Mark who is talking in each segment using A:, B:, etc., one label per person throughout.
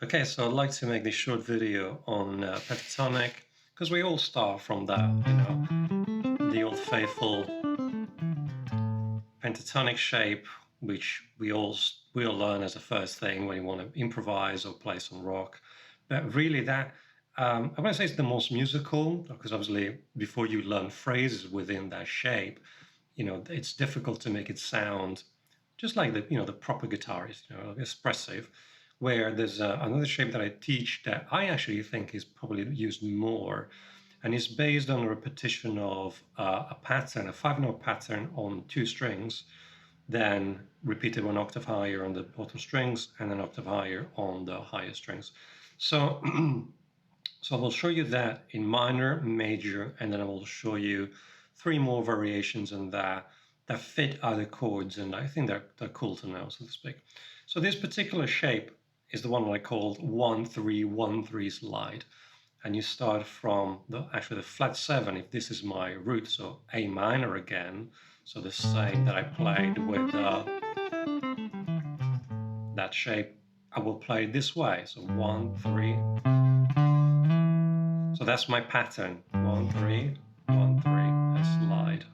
A: Okay, so I'd like to make this short video on pentatonic, because we all start from that, the old faithful pentatonic shape, which we all learn as a first thing when you want to improvise or play some rock. But really, that I want to say it's the most musical, because obviously before you learn phrases within that shape, it's difficult to make it sound just like the proper guitarist, expressive. Where there's another shape that I teach that I actually think is probably used more, and it's based on a repetition of a pattern, a 5-note pattern on 2 strings, then repeated 1 octave higher on the bottom strings and an octave higher on the higher strings. So, so I will show you that in minor, major, and then I will show you 3 more variations in that fit other chords, and I think they're cool to know, so to speak. So this particular shape is the one that I called 1-3-1-3 slide. And you start from actually the flat 7, if this is my root, so A minor again. So the same that I played with that shape, I will play it this way. So 1-3. So that's my pattern. 1-3, 1-3, and slide.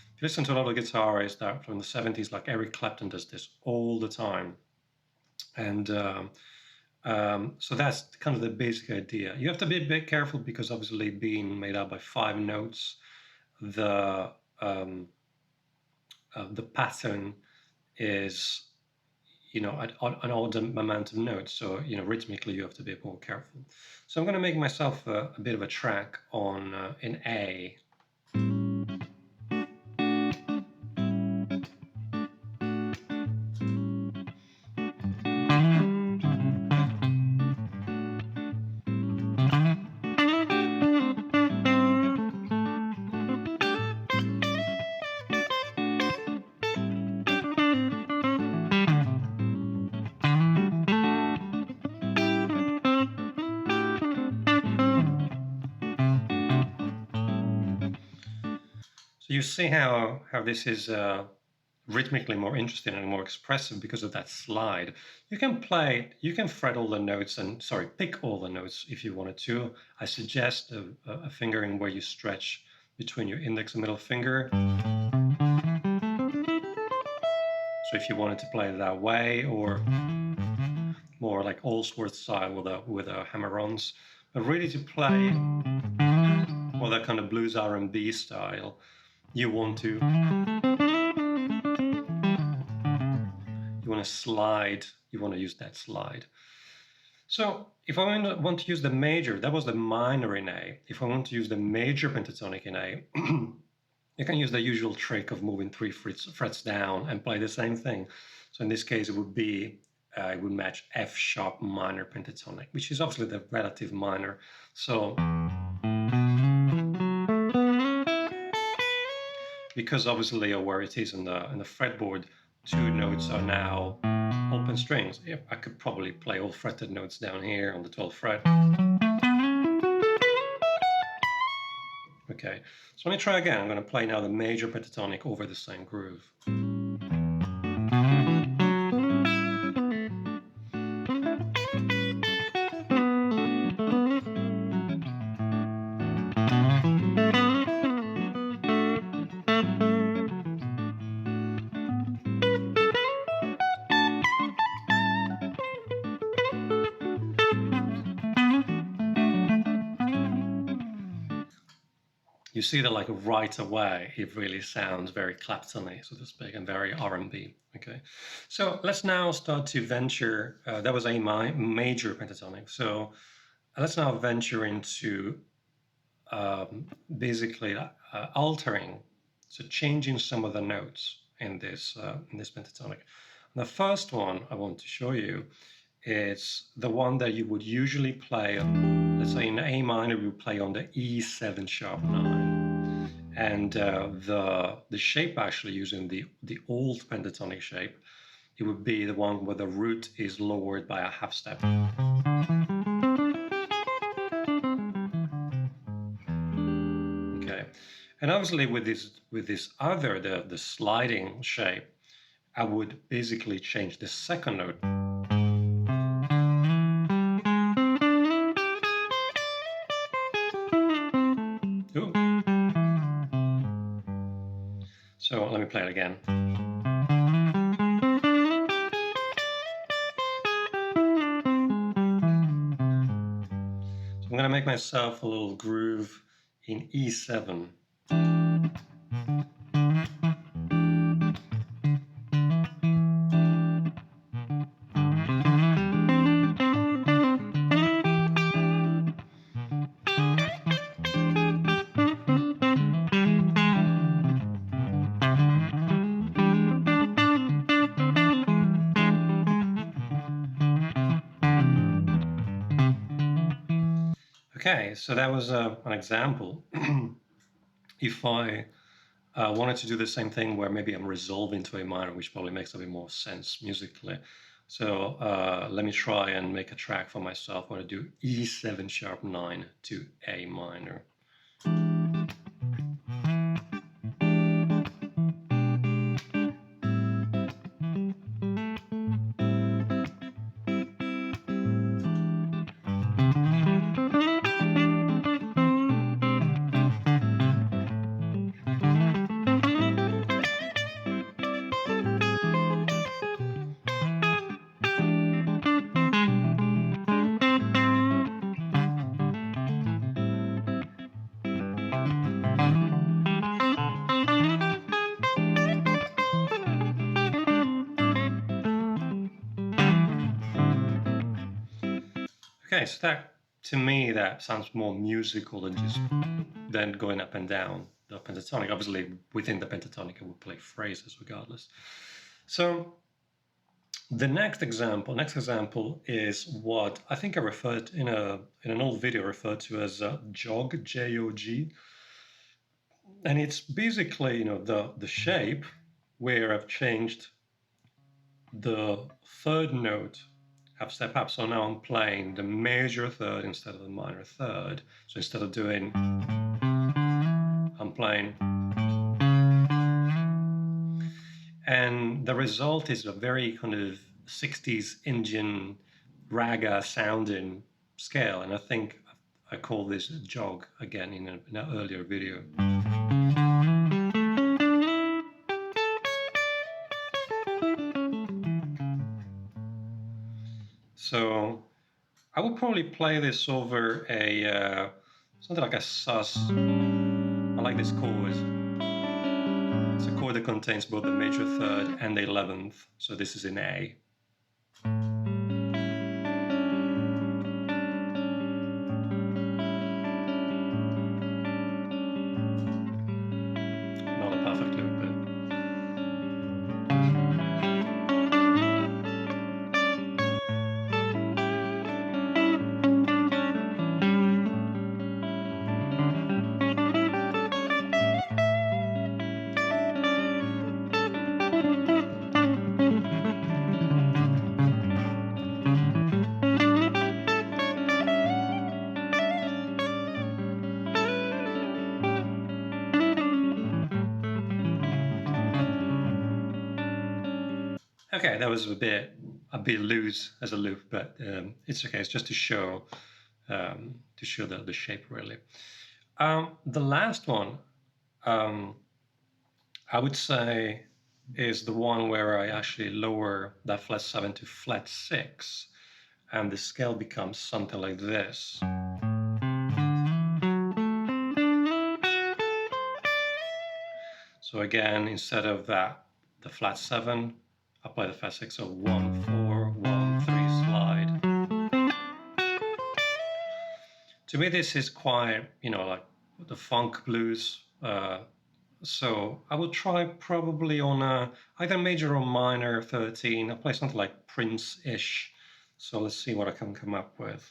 A: If you listen to a lot of guitarists that from the 70s, like Eric Clapton, does this all the time. And so that's kind of the basic idea. You have to be a bit careful because obviously being made up by 5 notes, the pattern is an odd amount of notes. So rhythmically you have to be a bit more careful. So I'm going to make myself a bit of a track on in A. So you see how this is rhythmically more interesting and more expressive because of that slide. You can fret all the notes and, pick all the notes if you wanted to. I suggest a fingering where you stretch between your index and middle finger. So if you wanted to play it that way, or more like Allsworth style with a hammer-ons, but really to play or that kind of blues R&B style, you want to slide, you want to use that slide. So if I want to use the major, that was the minor in A. If I want to use the major pentatonic in A, you can use the usual trick of moving 3 frets down and play the same thing. So in this case, it would match F sharp minor pentatonic, which is obviously the relative minor. So because obviously where it is in the fretboard, 2 notes are now open strings. I could probably play all fretted notes down here on the 12th fret. Okay, so let me try again. I'm going to play now the major pentatonic over the same groove. You see that like right away, it really sounds very Clapton-y, so to speak, and very R&B. Okay, so let's now start to venture. That was a major pentatonic. So let's now venture into basically altering, so changing some of the notes in this pentatonic. And the first one I want to show you is the one that you would usually play on, let's say in A minor, you would play on the E7 sharp 9. And the shape actually using the old pentatonic shape, it would be the one where the root is lowered by a half step. Okay, And obviously with this other, the sliding shape, I would basically change the second note. Ooh. So let me play it again. So I'm going to make myself a little groove in E7. Okay, so that was an example. If I wanted to do the same thing where maybe I'm resolving to a minor, which probably makes a bit more sense musically. So let me try and make a track for myself. I want to do E7 sharp 9 to A minor. Okay, so that, to me, that sounds more musical than just then going up and down the pentatonic. Obviously, within the pentatonic, I would play phrases regardless. So the next example is what I think I referred in an old video referred to as jog, J-O-G, and it's basically the shape where I've changed the third note half step up. So now I'm playing the major third instead of the minor third. So instead of doing, I'm playing. And the result is a very kind of 60s Indian raga sounding scale. And I think I call this jog again in an earlier video. So I would probably play this over a something like a sus. I like this chord. It's a chord that contains both the major third and the 11th. So this is in A. Not a perfect loop, but okay, that was a bit loose as a loop, but it's okay. It's just to show the shape really. The last one, I would say, is the one where I actually lower that flat 7 to flat 6, and the scale becomes something like this. So again, instead of that, the flat 7, I play the flat 6, so 1, 4, 1, 3, slide. To me, this is quite, like the funk blues. So I will try probably on either major or minor 13. I'll play something like Prince-ish. So let's see what I can come up with.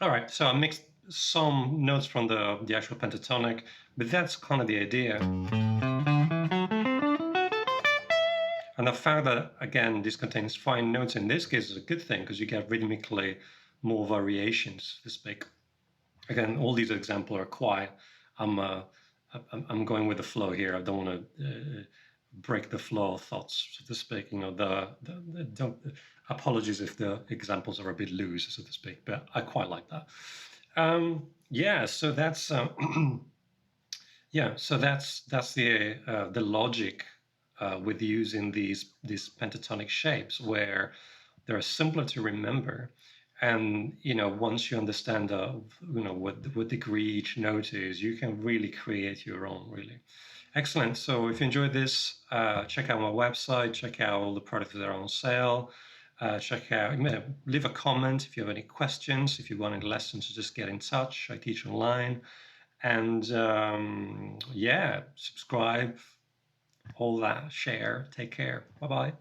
A: All right, so I mixed some notes from the actual pentatonic, but that's kind of the idea. And the fact that, again, this contains fine notes in this case is a good thing because you get rhythmically more variations, so to speak. Again, all these examples are quiet. I'm going with the flow here. I don't want to break the flow of thoughts, so to speak. You know, don't, apologies if the examples are a bit loose, so to speak, but I quite like that. Yeah, so that's yeah, so that's the logic with using these pentatonic shapes, where they're simpler to remember, and once you understand what degree each note is, you can really create your own. Really excellent. So if you enjoyed this, check out my website, check out all the products that are on sale. Check out, leave a comment if you have any questions. If you want any lessons, just get in touch. I teach online. And yeah, subscribe, all that, share. Take care. Bye bye.